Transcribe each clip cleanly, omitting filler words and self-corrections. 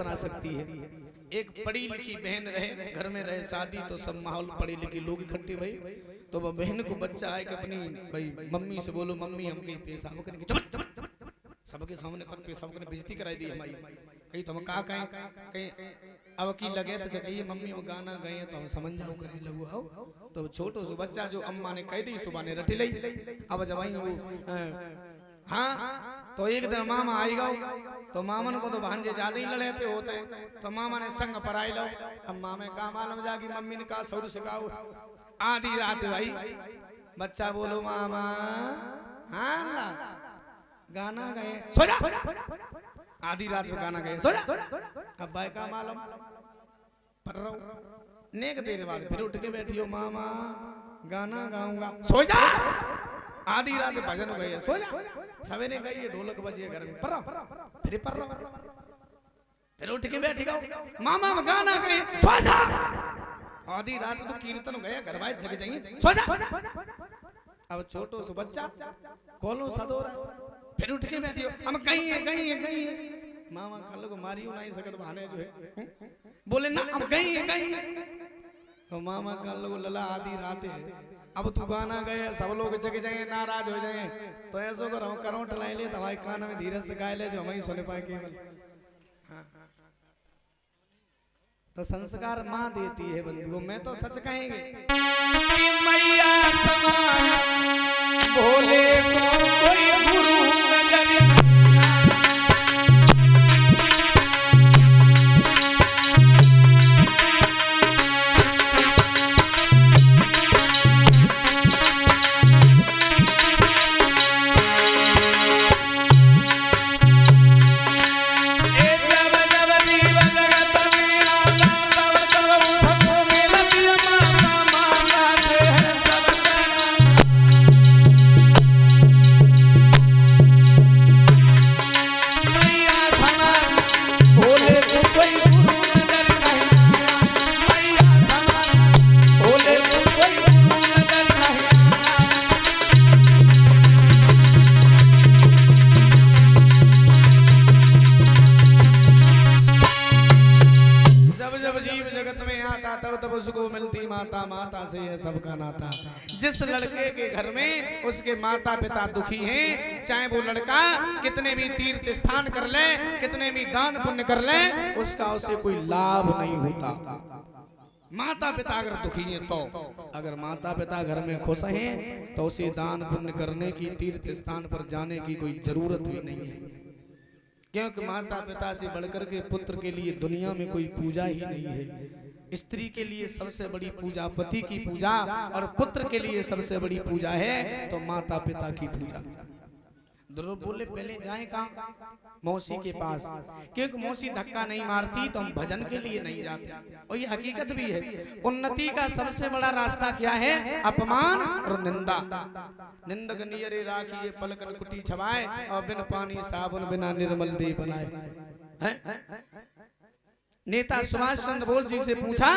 बना सकती है। एक पढ़ी लिखी बहन रहे, घर में रहे, शादी तो सब माहौल पढ़े लिखे लोग इकट्ठे भई, तो वह बहन को बच्चा है कि अपनी भाई मम्मी से बोलो, मम्मी हम कहीं पेशाब करने की, सबके सामने खुद पेशाब करने बेइज्जती कराई दी हमारी, कहीं तो हम कहा कहीं अब की लगे तो कहिए मम्मी वो गाना गए तो हम समझ जाओ करे लगो आओ। तो छोटो सो बच्चा जो अम्मा ने कह दी सुबह ने रटी लई, अब जब आई वो हाँ तो एक दिन मामा आई गो, तो मामन को तो भांजे ज्यादा ही लड़े पे होते हैं, तो मामा ने संग पर आई लो। अब मामे का मालूम जागी मम्मी ने कहा सौर सिखाओ, आधी रात भाई बच्चा बोलो मामा हाँ गाना गए सो जा, आधी रात में गाना गए सो जा। अब भाई का मालूम पर रहो, नेक देर बाद फिर उठ के बैठी हो मामा गाना गाऊंगा सो जा, आधी रात में भजन गए सो जा, सवेरे गई ढोलक बजे घर में पर रहो, फिर पर रहो, फिर उठ के बैठी गो मामा गाना गए सो जा, आधी रात तो कीर्तन गए घर भाई जग जाइए सो जा। अब छोटो सो बच्चा कोलो सदो रहा, फिर उठ के बैठी हो हम कहीं है कहीं है कहीं है, मामा कल को मारी नहीं सकत बहाने जो है, बोले ना हम कहीं है कहीं है, तो मामा कल को लला आधी रात है, अब तू गाना गए सब लोग जग जाए नाराज हो जाए, तो ऐसो करो करोट लाई ले तो भाई कान में धीरे से गाय ले जो हम ही सुन पाए केवल। तो संस्कार माँ देती है बंधुओं, मैं तो सच कहेंगे मैया समान भोले को कोई गुरु नजर माता, माता से है सबका नाता। जिस लड़के के घर में उसके माता पिता दुखी हैं, चाहे वो लड़का कितने भी तीर्थ स्थान कर ले, कितने भी दान पुण्य कर ले, उसका उसे कोई लाभ नहीं होता। माता पिता अगर दुखी हैं तो, अगर माता पिता घर में खुश हैं तो उसे दान पुण्य करने की, तीर्थ स्थान पर जाने की कोई जरूरत भी नहीं है, क्योंकि माता पिता से बढ़कर के पुत्र के लिए दुनिया में कोई पूजा ही नहीं है। स्त्री के लिए सबसे बड़ी पूजा पति की पूजा, और पुत्र के लिए सबसे बड़ी पूजा है तो माता पिता की पूजा। ध्रुव बोले पहले जाए कहाँ? मौसी के पास, क्योंकि मौसी धक्का नहीं मारती तो हम भजन के लिए नहीं जाते, और ये हकीकत भी है। उन्नति का सबसे बड़ा रास्ता क्या है? अपमान और निंदा। निंदक नियरे राखिए पलकन कुटी छवाए, और बिन पानी साबुन बिना निर्मल दे बनाए। नेता सुभाष चंद्र बोस जी से पूछा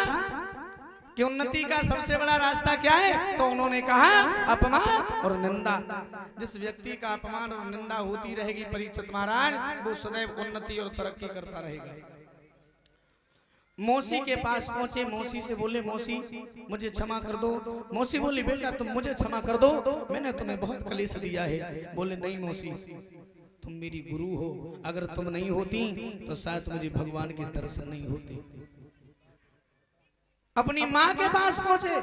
कि उन्नति का सबसे बड़ा रास्ता क्या है, तो उन्होंने कहा अपमान और निंदा। जिस व्यक्ति का अपमान और निंदा होती रहेगी परीक्षित महाराज, वो सदैव उन्नति और तरक्की करता रहेगा। मौसी के पास पहुंचे, मौसी से बोले मौसी मुझे क्षमा कर दो। मौसी बोली बेटा तुम मुझे क्षमा कर दो, मैंने तुम्हें बहुत कलेश दिया है। बोले नहीं मौसी, तुम मेरी गुरु हो, अगर तुम नहीं होती तो शायद मुझे भगवान के दर्शन नहीं होते। अपनी माँ के पास पहुंचे,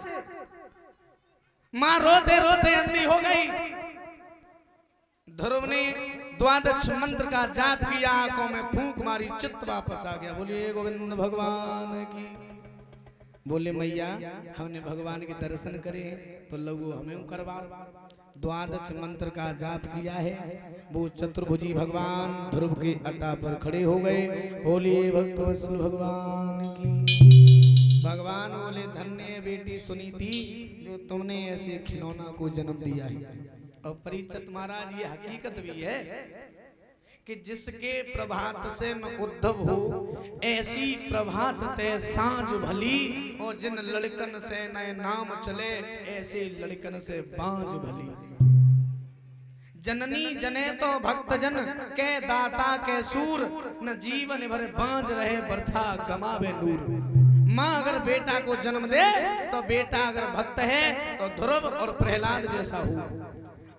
माँ रोते रोते अंधी हो गई। ध्रुव ने द्वादश मंत्र का जाप किया, आंखों में फूंक मारी, चित्त वापस आ गया। बोलिए गोविंद भगवान की। बोले मैया हमने भगवान के दर्शन करे तो लगो हमें करवा। द्वादश मंत्र का जाप किया है, वो चतुर्भुजी भगवान ध्रुव के अड्डा पर खड़े हो गए। बोलिए भक्तवत्सल भगवान की। भगवान बोले धन्य बेटी सुनीति, जो तुमने ऐसे खिलौना को जन्म दिया है। और परीक्षित महाराज ये हकीकत भी है कि जिसके प्रभात से न उद्धव हो, ऐसी प्रभात ते सांझ भली। और जिन लड़कन से न नाम चले, ऐसे लड़कन से बांझ भली। जननी जने तो भक्तजन के दाता के सूर, न जीवन भर बांझ रहे बरथा गमावे नूर। माँ अगर बेटा को जन्म दे तो बेटा अगर भक्त है तो ध्रुव और प्रहलाद जैसा हो,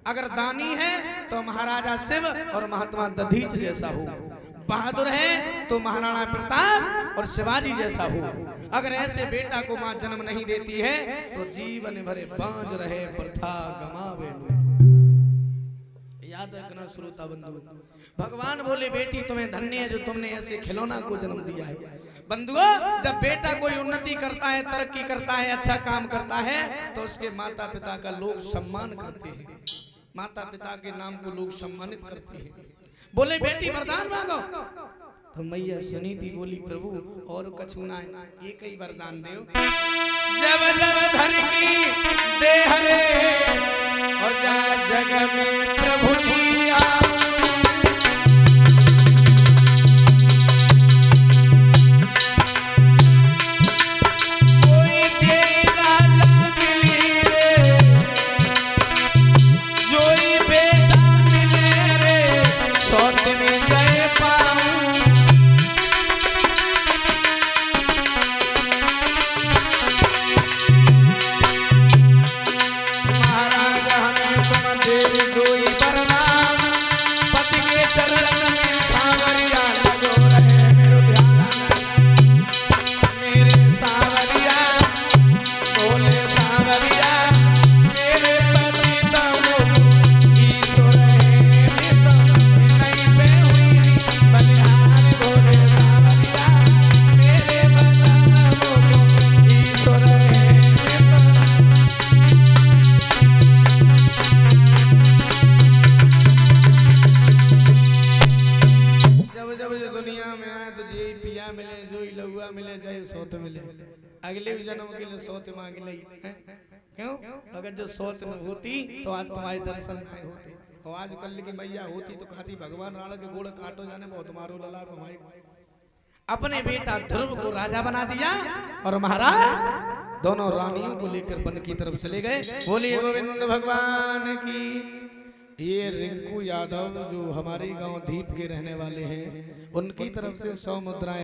अगर दानी है तो महाराजा शिव और महात्मा दधीच जैसा हो, बहादुर है तो महाराणा प्रताप और शिवाजी जैसा हो। अगर ऐसे बेटा को माँ जन्म नहीं देती है तो जीवन भरे बांझ रहे बरथा गमावे नूर। याद रखना श्रोता बंधु, भगवान बोले बेटी तुम्हें धन्य है जो तुमने ऐसे खिलौना को जन्म दिया है। बंधुओं, जब बेटा कोई उन्नति करता है, तरक्की करता है, अच्छा काम करता है तो उसके माता पिता का लोग सम्मान करते हैं, माता पिता के नाम को लोग सम्मानित करते हैं। बोले बेटी वरदान मांगो तो मैया सुनी थी, बोली प्रभु और कछु ना है, एक ही वरदान दे। जब जब धरती दे हरे और जग में प्रभु जी आओ, कोई जेला मिली रे, जोई बेटा मिले रे, सौत में गए पाऊं। अगले जन्म के लिए सौत मांग ली, क्यों? अगर जो सौत न होती तो आज तुम्हारे दर्शन नहीं होते, और आज कल की मैया होती तो कहती भगवान राणा के गोड़ काटो जाने बहुत मारो लला कमाई। अपने बेटा ध्रुव को राजा बना दिया और महाराज दोनों रानियों को लेकर वन की तरफ चले गए। बोलिए गोविंद भगवान की। ये रिंकू यादव जो हमारे गांव दीप के रहने वाले हैं, उनकी तरफ से 100 मुद्राएं